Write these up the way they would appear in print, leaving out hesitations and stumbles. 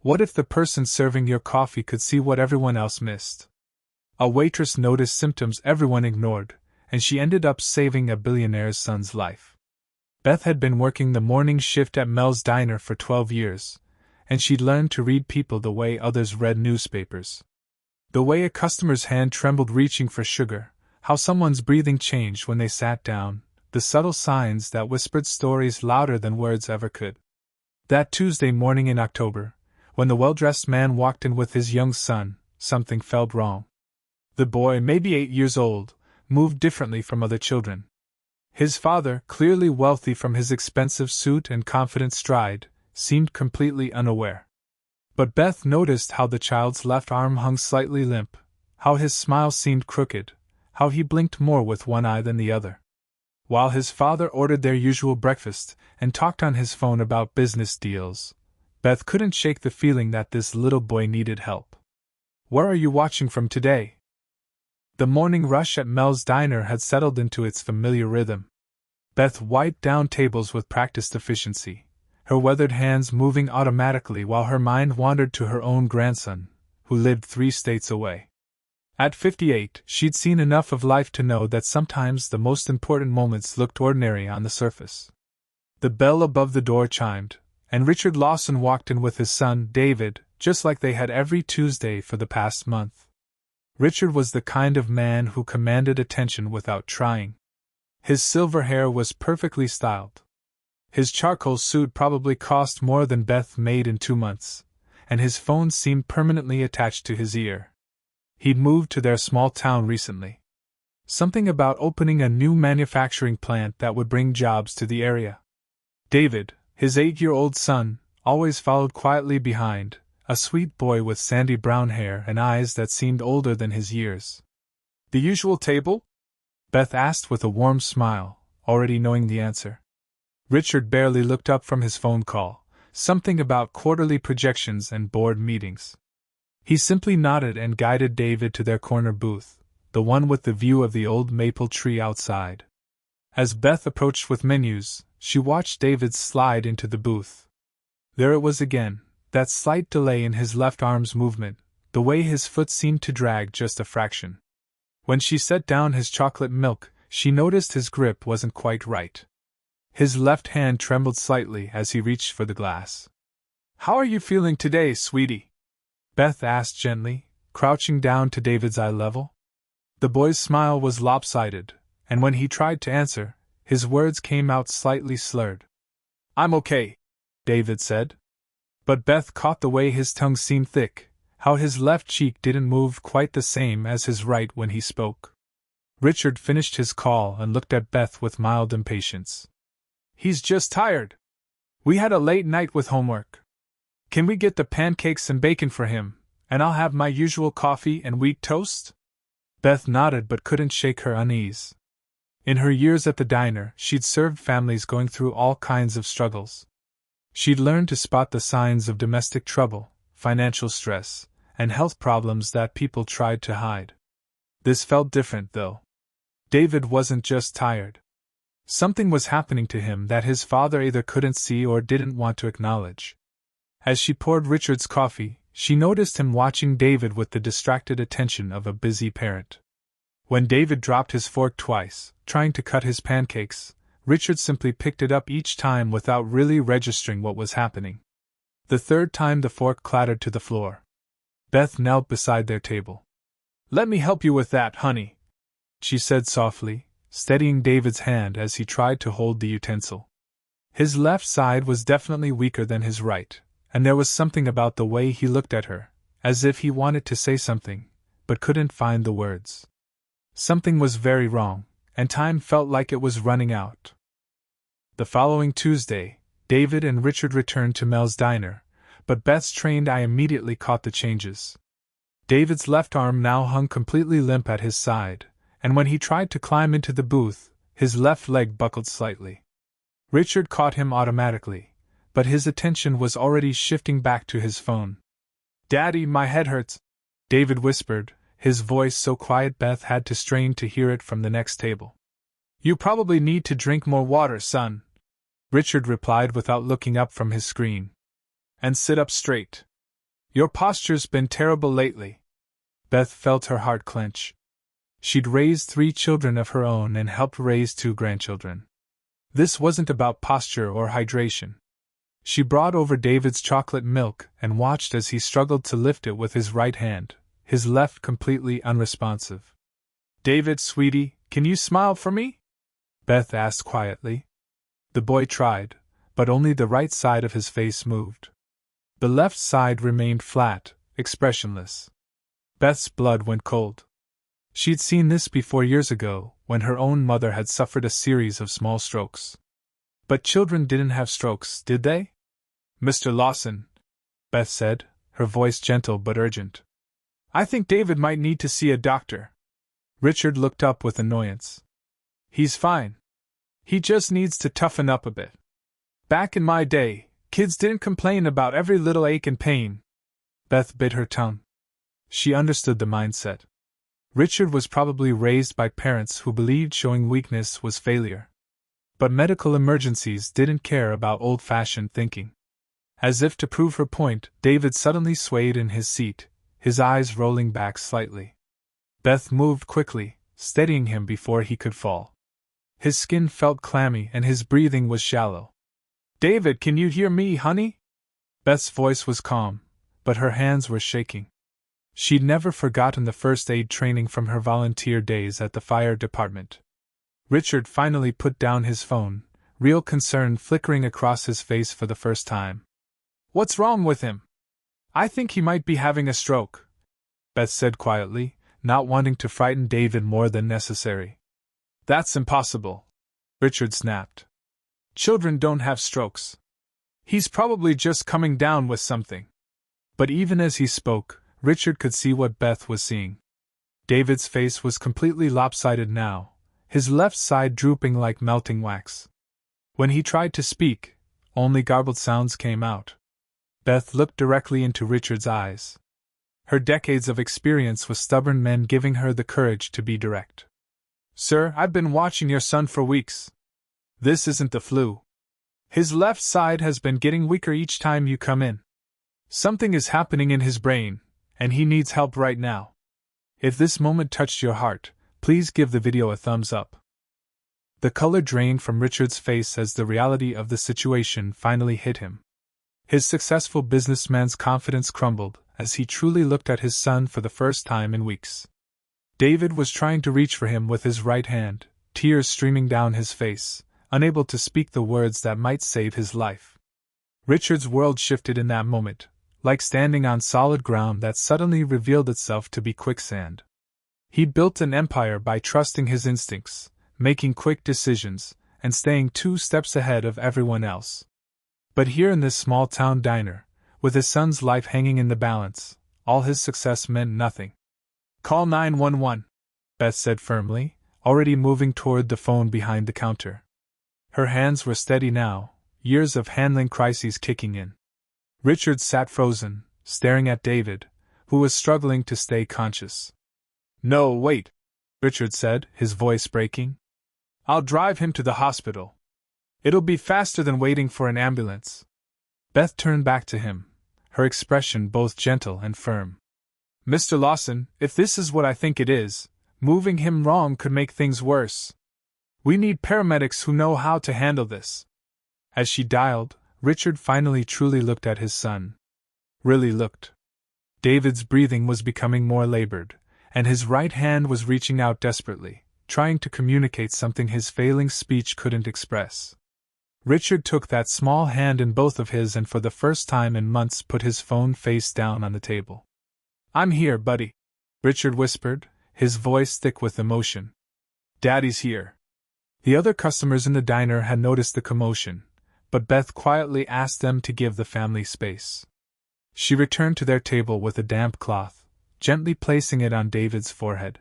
What if the person serving your coffee could see what everyone else missed? A waitress noticed symptoms everyone ignored, and she ended up saving a billionaire's son's life. Beth had been working the morning shift at Mel's diner for 12 years, and she'd learned to read people the way others read newspapers. The way a customer's hand trembled reaching for sugar, how someone's breathing changed when they sat down, the subtle signs that whispered stories louder than words ever could. That Tuesday morning in October, when the well-dressed man walked in with his young son, something felt wrong. The boy, maybe 8 years old, moved differently from other children. His father, clearly wealthy from his expensive suit and confident stride, seemed completely unaware. But Beth noticed how the child's left arm hung slightly limp, how his smile seemed crooked, how he blinked more with one eye than the other. While his father ordered their usual breakfast and talked on his phone about business deals, Beth couldn't shake the feeling that this little boy needed help. "Where are you watching from today?" The morning rush at Mel's diner had settled into its familiar rhythm. Beth wiped down tables with practiced efficiency, her weathered hands moving automatically while her mind wandered to her own grandson, who lived 3 states away. At 58, she'd seen enough of life to know that sometimes the most important moments looked ordinary on the surface. The bell above the door chimed, and Richard Lawson walked in with his son, David, just like they had every Tuesday for the past month. Richard was the kind of man who commanded attention without trying. His silver hair was perfectly styled. His charcoal suit probably cost more than Beth made in 2 months, and his phone seemed permanently attached to his ear. He'd moved to their small town recently. Something about opening a new manufacturing plant that would bring jobs to the area. David, his 8-year-old son, always followed quietly behind, a sweet boy with sandy brown hair and eyes that seemed older than his years. "The usual table?" Beth asked with a warm smile, already knowing the answer. Richard barely looked up from his phone call, something about quarterly projections and board meetings. He simply nodded and guided David to their corner booth, the one with the view of the old maple tree outside. As Beth approached with menus, she watched David slide into the booth. There it was again, that slight delay in his left arm's movement, the way his foot seemed to drag just a fraction. When she set down his chocolate milk, she noticed his grip wasn't quite right. His left hand trembled slightly as he reached for the glass. "How are you feeling today, sweetie?" Beth asked gently, crouching down to David's eye level. The boy's smile was lopsided, and when he tried to answer, his words came out slightly slurred. "I'm okay," David said. But Beth caught the way his tongue seemed thick, how his left cheek didn't move quite the same as his right when he spoke. Richard finished his call and looked at Beth with mild impatience. "He's just tired. We had a late night with homework. Can we get the pancakes and bacon for him, and I'll have my usual coffee and wheat toast?" Beth nodded but couldn't shake her unease. In her years at the diner, she'd served families going through all kinds of struggles. She'd learned to spot the signs of domestic trouble, financial stress, and health problems that people tried to hide. This felt different, though. David wasn't just tired. Something was happening to him that his father either couldn't see or didn't want to acknowledge. As she poured Richard's coffee, she noticed him watching David with the distracted attention of a busy parent. When David dropped his fork twice, trying to cut his pancakes, Richard simply picked it up each time without really registering what was happening. The third time the fork clattered to the floor. Beth knelt beside their table. "Let me help you with that, honey," she said softly, steadying David's hand as he tried to hold the utensil. His left side was definitely weaker than his right, and there was something about the way he looked at her, as if he wanted to say something, but couldn't find the words. Something was very wrong, and time felt like it was running out. The following Tuesday, David and Richard returned to Mel's diner, but Beth's trained eye immediately caught the changes. David's left arm now hung completely limp at his side, and when he tried to climb into the booth, his left leg buckled slightly. Richard caught him automatically, but his attention was already shifting back to his phone. "Daddy, my head hurts," David whispered, his voice so quiet Beth had to strain to hear it from the next table. "You probably need to drink more water, son," Richard replied without looking up from his screen. "And sit up straight." Your posture's been terrible lately. Beth felt her heart clench. She'd raised 3 children of her own and helped raise 2 grandchildren. This wasn't about posture or hydration. She brought over David's chocolate milk and watched as he struggled to lift it with his right hand, his left completely unresponsive. David, sweetie, can you smile for me? Beth asked quietly. The boy tried, but only the right side of his face moved. The left side remained flat, expressionless. Beth's blood went cold. She'd seen this before years ago, when her own mother had suffered a series of small strokes. But children didn't have strokes, did they? Mr. Lawson, Beth said, her voice gentle but urgent. I think David might need to see a doctor. Richard looked up with annoyance. He's fine. He just needs to toughen up a bit. Back in my day, kids didn't complain about every little ache and pain. Beth bit her tongue. She understood the mindset. Richard was probably raised by parents who believed showing weakness was failure. But medical emergencies didn't care about old-fashioned thinking. As if to prove her point, David suddenly swayed in his seat, his eyes rolling back slightly. Beth moved quickly, steadying him before he could fall. His skin felt clammy and his breathing was shallow. David, can you hear me, honey? Beth's voice was calm, but her hands were shaking. She'd never forgotten the first aid training from her volunteer days at the fire department. Richard finally put down his phone, real concern flickering across his face for the first time. What's wrong with him? I think he might be having a stroke, Beth said quietly, not wanting to frighten David more than necessary. That's impossible, Richard snapped. Children don't have strokes. He's probably just coming down with something. But even as he spoke, Richard could see what Beth was seeing. David's face was completely lopsided now, his left side drooping like melting wax. When he tried to speak, only garbled sounds came out. Beth looked directly into Richard's eyes. Her decades of experience with stubborn men giving her the courage to be direct. Sir, I've been watching your son for weeks. This isn't the flu. His left side has been getting weaker each time you come in. Something is happening in his brain, and he needs help right now. If this moment touched your heart, please give the video a thumbs up. The color drained from Richard's face as the reality of the situation finally hit him. His successful businessman's confidence crumbled as he truly looked at his son for the first time in weeks. David was trying to reach for him with his right hand, tears streaming down his face, unable to speak the words that might save his life. Richard's world shifted in that moment, like standing on solid ground that suddenly revealed itself to be quicksand. He'd built an empire by trusting his instincts, making quick decisions, and staying 2 steps ahead of everyone else. But here in this small-town diner, with his son's life hanging in the balance, all his success meant nothing. Call 911, Beth said firmly, already moving toward the phone behind the counter. Her hands were steady now, years of handling crises kicking in. Richard sat frozen, staring at David, who was struggling to stay conscious. No, wait, Richard said, his voice breaking. I'll drive him to the hospital. It'll be faster than waiting for an ambulance. Beth turned back to him, her expression both gentle and firm. Mr. Lawson, if this is what I think it is, moving him wrong could make things worse. We need paramedics who know how to handle this. As she dialed, Richard finally truly looked at his son. Really looked. David's breathing was becoming more labored, and his right hand was reaching out desperately, trying to communicate something his failing speech couldn't express. Richard took that small hand in both of his and for the first time in months put his phone face down on the table. I'm here, buddy, Richard whispered, his voice thick with emotion. Daddy's here. The other customers in the diner had noticed the commotion, but Beth quietly asked them to give the family space. She returned to their table with a damp cloth, gently placing it on David's forehead.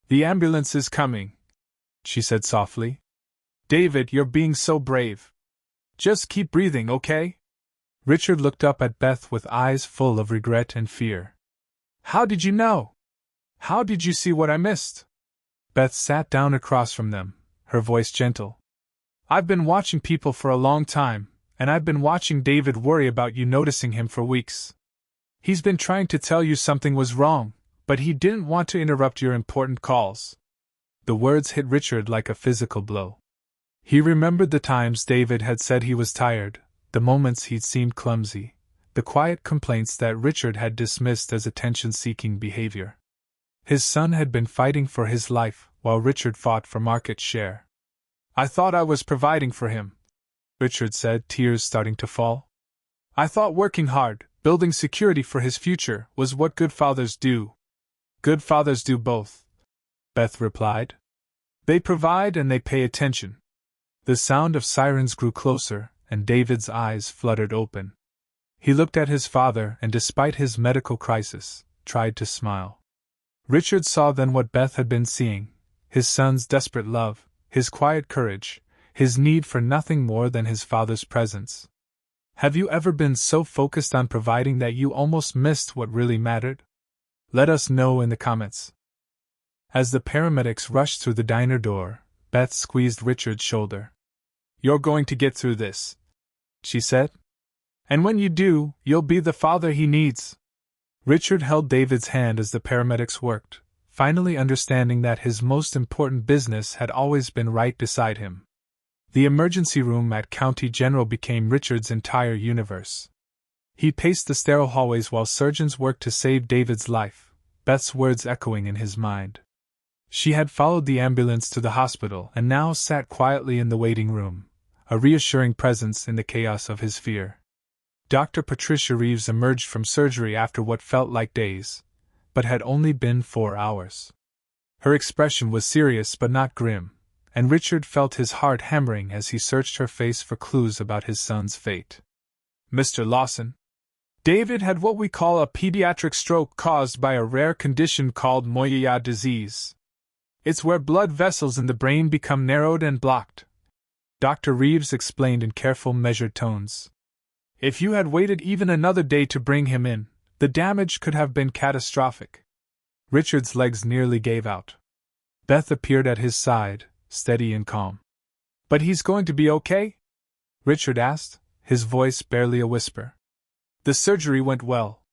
The ambulance is coming, she said softly. David, you're being so brave. Just keep breathing, okay? Richard looked up at Beth with eyes full of regret and fear. How did you know? How did you see what I missed? Beth sat down across from them, her voice gentle. I've been watching people for a long time, and I've been watching David worry about you noticing him for weeks. He's been trying to tell you something was wrong, but he didn't want to interrupt your important calls. The words hit Richard like a physical blow. He remembered the times David had said he was tired, the moments he'd seemed clumsy, the quiet complaints that Richard had dismissed as attention-seeking behavior. His son had been fighting for his life, while Richard fought for market share. "I thought I was providing for him," Richard said, tears starting to fall. "I thought working hard, building security for his future, was what good fathers do." "Good fathers do both," Beth replied. "They provide and they pay attention." The sound of sirens grew closer, and David's eyes fluttered open. He looked at his father and, despite his medical crisis, tried to smile. Richard saw then what Beth had been seeing: his son's desperate love, his quiet courage, his need for nothing more than his father's presence. Have you ever been so focused on providing that you almost missed what really mattered? Let us know in the comments. As the paramedics rushed through the diner door, Beth squeezed Richard's shoulder. "You're going to get through this," she said. "And when you do, you'll be the father he needs." Richard held David's hand as the paramedics worked, finally understanding that his most important business had always been right beside him. The emergency room at County General became Richard's entire universe. He paced the sterile hallways while surgeons worked to save David's life, Beth's words echoing in his mind. She had followed the ambulance to the hospital and now sat quietly in the waiting room, a reassuring presence in the chaos of his fear. Dr. Patricia Reeves emerged from surgery after what felt like days, but had only been 4 hours. Her expression was serious but not grim, and Richard felt his heart hammering as he searched her face for clues about his son's fate. "Mr. Lawson, David had what we call a pediatric stroke caused by a rare condition called Moyaya disease. It's where blood vessels in the brain become narrowed and blocked," Dr. Reeves explained in careful, measured tones. "If you had waited even another day to bring him in, the damage could have been catastrophic." Richard's legs nearly gave out. Beth appeared at his side, steady and calm. "But he's going to be okay?" Richard asked, his voice barely a whisper. "The surgery went well.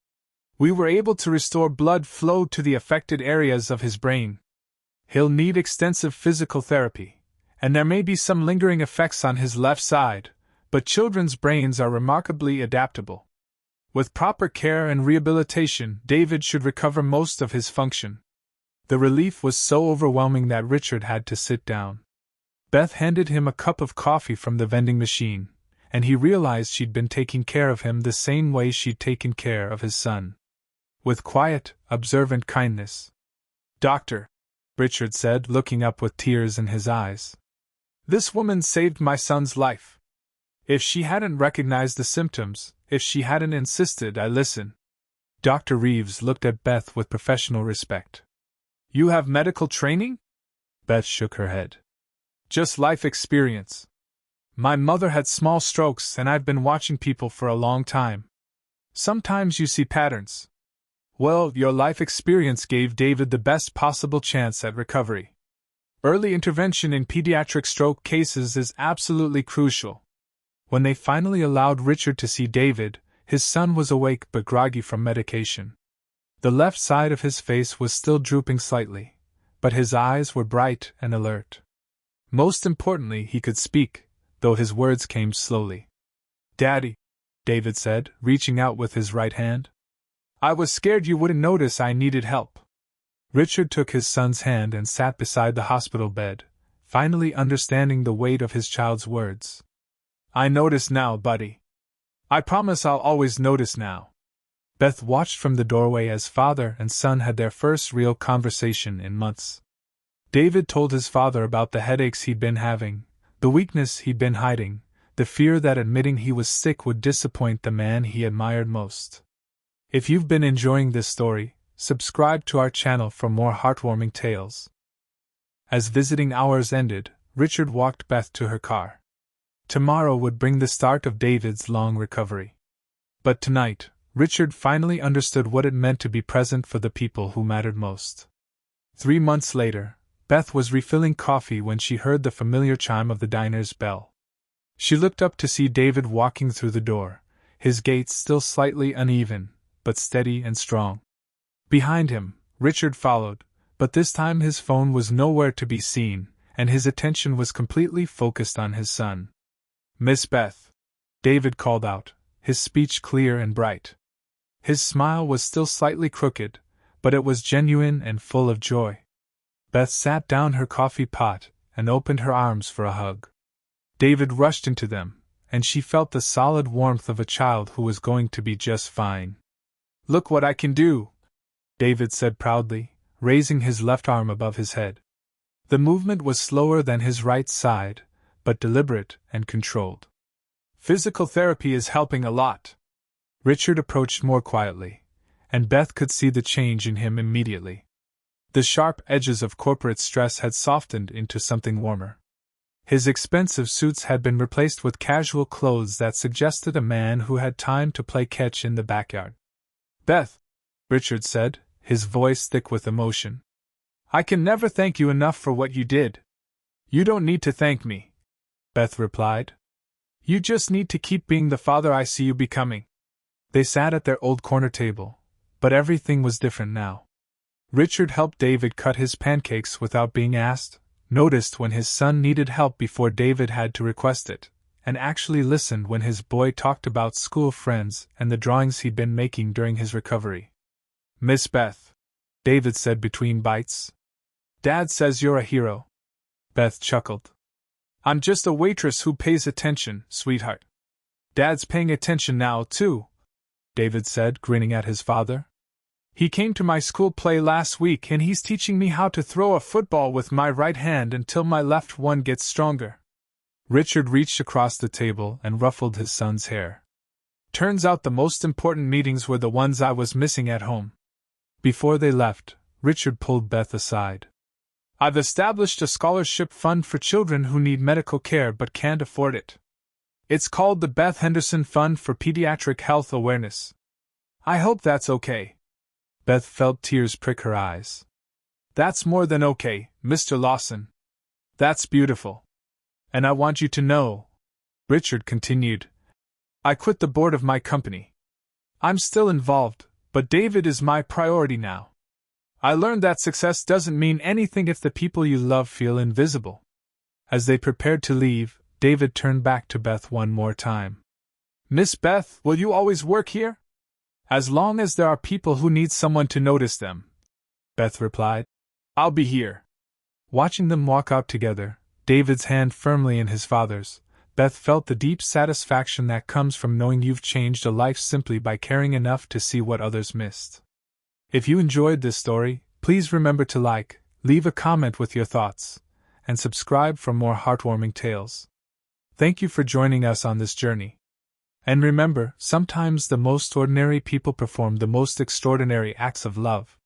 We were able to restore blood flow to the affected areas of his brain. He'll need extensive physical therapy, and there may be some lingering effects on his left side, but children's brains are remarkably adaptable. With proper care and rehabilitation, David should recover most of his function." The relief was so overwhelming that Richard had to sit down. Beth handed him a cup of coffee from the vending machine, and he realized she'd been taking care of him the same way she'd taken care of his son. With quiet, observant kindness. "Doctor," Richard said, looking up with tears in his eyes, "this woman saved my son's life. If she hadn't recognized the symptoms, if she hadn't insisted I listen." Dr. Reeves looked at Beth with professional respect. "You have medical training?" Beth shook her head. "Just life experience. My mother had small strokes and I've been watching people for a long time. Sometimes you see patterns. Well, your life experience gave David the best possible chance at recovery. Early intervention in pediatric stroke cases is absolutely crucial." When they finally allowed Richard to see David, his son was awake but groggy from medication. The left side of his face was still drooping slightly, but his eyes were bright and alert. Most importantly, he could speak, though his words came slowly. "Daddy," David said, reaching out with his right hand. "I was scared you wouldn't notice I needed help." Richard took his son's hand and sat beside the hospital bed, finally understanding the weight of his child's words. "I notice now, buddy. I promise I'll always notice now." Beth watched from the doorway as father and son had their first real conversation in months. David told his father about the headaches he'd been having, the weakness he'd been hiding, the fear that admitting he was sick would disappoint the man he admired most. If you've been enjoying this story, subscribe to our channel for more heartwarming tales. As visiting hours ended, Richard walked Beth to her car. Tomorrow would bring the start of David's long recovery. But tonight, Richard finally understood what it meant to be present for the people who mattered most. 3 months later, Beth was refilling coffee when she heard the familiar chime of the diner's bell. She looked up to see David walking through the door, his gait still slightly uneven, but steady and strong. Behind him, Richard followed, but this time his phone was nowhere to be seen, and his attention was completely focused on his son. "Miss Beth," David called out, his speech clear and bright. His smile was still slightly crooked, but it was genuine and full of joy. Beth sat down her coffee pot and opened her arms for a hug. David rushed into them, and she felt the solid warmth of a child who was going to be just fine. "Look what I can do," David said proudly, raising his left arm above his head. The movement was slower than his right side, but deliberate and controlled. "Physical therapy is helping a lot." Richard approached more quietly, and Beth could see the change in him immediately. The sharp edges of corporate stress had softened into something warmer. His expensive suits had been replaced with casual clothes that suggested a man who had time to play catch in the backyard. "Beth," Richard said, his voice thick with emotion, "I can never thank you enough for what you did." "You don't need to thank me," Beth replied. "You just need to keep being the father I see you becoming." They sat at their old corner table, but everything was different now. Richard helped David cut his pancakes without being asked, noticed when his son needed help before David had to request it, and actually listened when his boy talked about school friends and the drawings he'd been making during his recovery. "Miss Beth," David said between bites. "Dad says you're a hero." Beth chuckled. "I'm just a waitress who pays attention, sweetheart." "Dad's paying attention now, too," David said, grinning at his father. "He came to my school play last week and he's teaching me how to throw a football with my right hand until my left one gets stronger." Richard reached across the table and ruffled his son's hair. "Turns out the most important meetings were the ones I was missing at home." Before they left, Richard pulled Beth aside. "I've established a scholarship fund for children who need medical care but can't afford it. It's called the Beth Henderson Fund for Pediatric Health Awareness. I hope that's okay." Beth felt tears prick her eyes. "That's more than okay, Mr. Lawson. That's beautiful. And I want you to know," Richard continued, "I quit the board of my company. I'm still involved, but David is my priority now. I learned that success doesn't mean anything if the people you love feel invisible." As they prepared to leave, David turned back to Beth one more time. "Miss Beth, will you always work here?" "As long as there are people who need someone to notice them," Beth replied. "I'll be here." Watching them walk out together, David's hand firmly in his father's, Beth felt the deep satisfaction that comes from knowing you've changed a life simply by caring enough to see what others missed. If you enjoyed this story, please remember to like, leave a comment with your thoughts, and subscribe for more heartwarming tales. Thank you for joining us on this journey. And remember, sometimes the most ordinary people perform the most extraordinary acts of love.